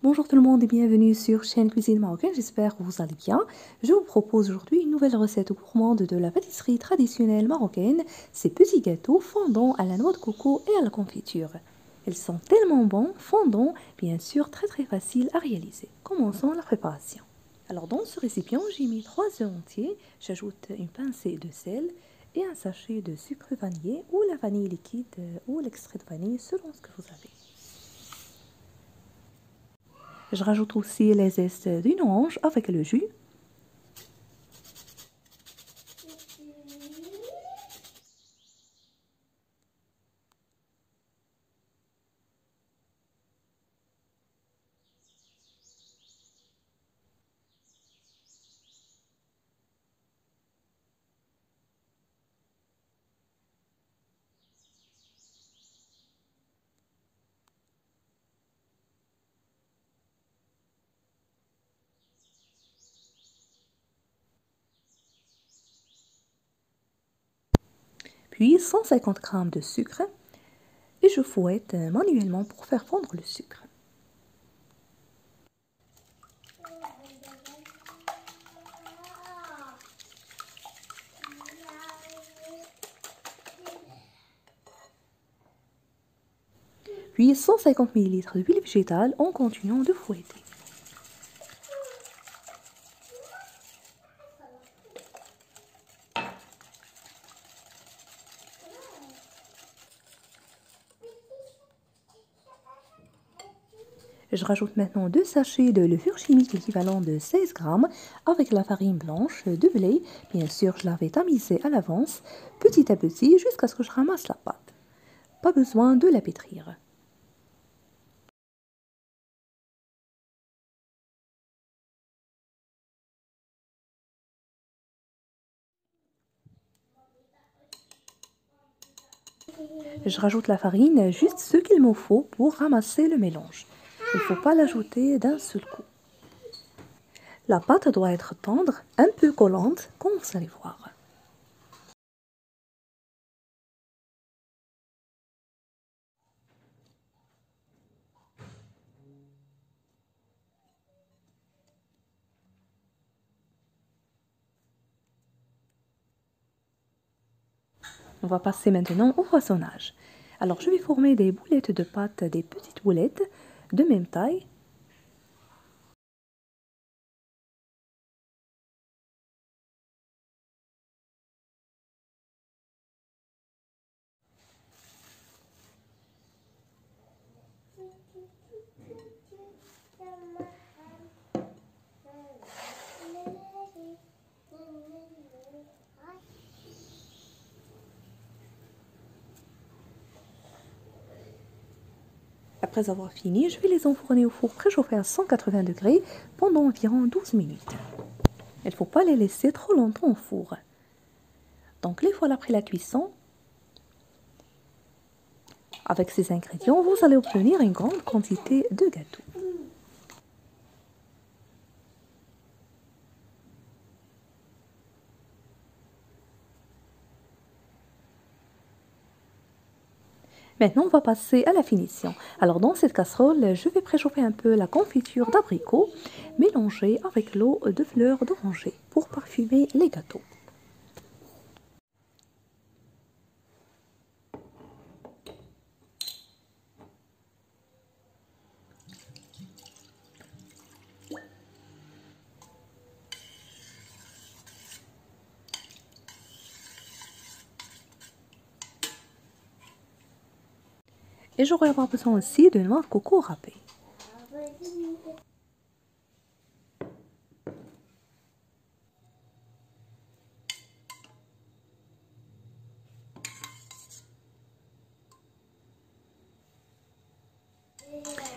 Bonjour tout le monde et bienvenue sur chaîne Cuisine Marocaine, j'espère que vous allez bien. Je vous propose aujourd'hui une nouvelle recette gourmande de la pâtisserie traditionnelle marocaine, ces petits gâteaux fondants à la noix de coco et à la confiture. Ils sont tellement bons, fondants, bien sûr très faciles à réaliser. Commençons la préparation. Alors dans ce récipient, j'ai mis 3 œufs entiers, j'ajoute une pincée de sel et un sachet de sucre vanillé ou la vanille liquide ou l'extrait de vanille selon ce que vous avez. Je rajoute aussi les zestes d'une orange avec le jus. Puis 150 g de sucre et je fouette manuellement pour faire fondre le sucre. Puis 150 ml d'huile végétale en continuant de fouetter. Je rajoute maintenant 2 sachets de levure chimique l'équivalent de 16 g avec la farine blanche de blé. Bien sûr, je l'avais tamisée à l'avance, petit à petit, jusqu'à ce que je ramasse la pâte. Pas besoin de la pétrir. Je rajoute la farine, juste ce qu'il me faut pour ramasser le mélange. Il ne faut pas l'ajouter d'un seul coup. La pâte doit être tendre, un peu collante, comme vous allez voir. On va passer maintenant au poissonnage. Alors je vais former des boulettes de pâte, des petites boulettes de même taille. Après avoir fini, je vais les enfourner au four préchauffé à 180 degrés pendant environ 12 minutes. Il ne faut pas les laisser trop longtemps au four. Donc les fois après la cuisson, avec ces ingrédients, vous allez obtenir une grande quantité de gâteaux. Maintenant, on va passer à la finition. Alors, dans cette casserole, je vais préchauffer un peu la confiture d'abricot mélangée avec l'eau de fleurs d'oranger pour parfumer les gâteaux. Et j'aurai besoin aussi de noix de coco râpée.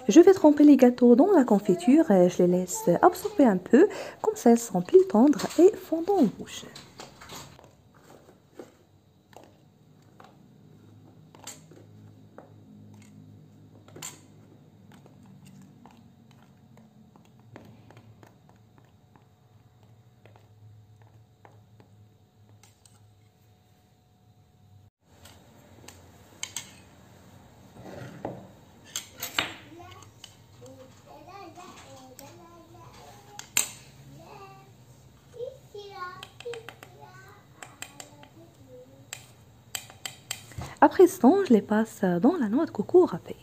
Je vais tremper les gâteaux dans la confiture et je les laisse absorber un peu, comme ça elles sont plus tendres et fondant en bouche. Après ce temps, je les passe dans la noix de coco râpée.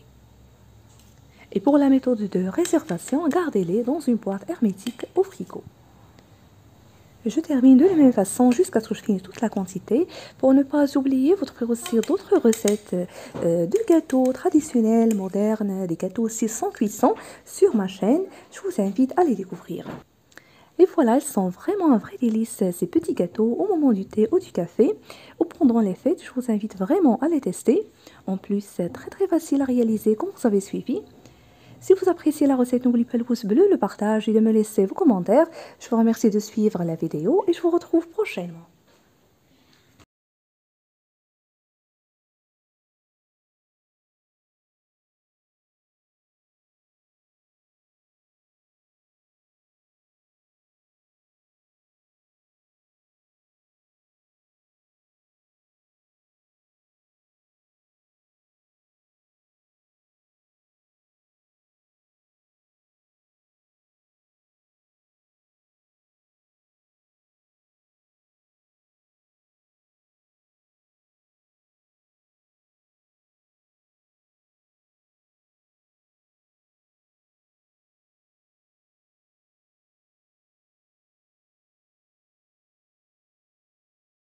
Et pour la méthode de réservation, gardez-les dans une boîte hermétique au frigo. Je termine de la même façon jusqu'à ce que je finisse toute la quantité. Pour ne pas oublier, vous trouverez aussi d'autres recettes de gâteaux traditionnels, modernes, des gâteaux aussi sans cuisson sur ma chaîne. Je vous invite à les découvrir. Et voilà, ils sont vraiment un vrai délice, ces petits gâteaux, au moment du thé ou du café ou pendant les fêtes. Je vous invite vraiment à les tester. En plus, c'est très très facile à réaliser comme vous avez suivi. Si vous appréciez la recette, n'oubliez pas le pouce bleu, le partage et de me laisser vos commentaires. Je vous remercie de suivre la vidéo et je vous retrouve prochainement.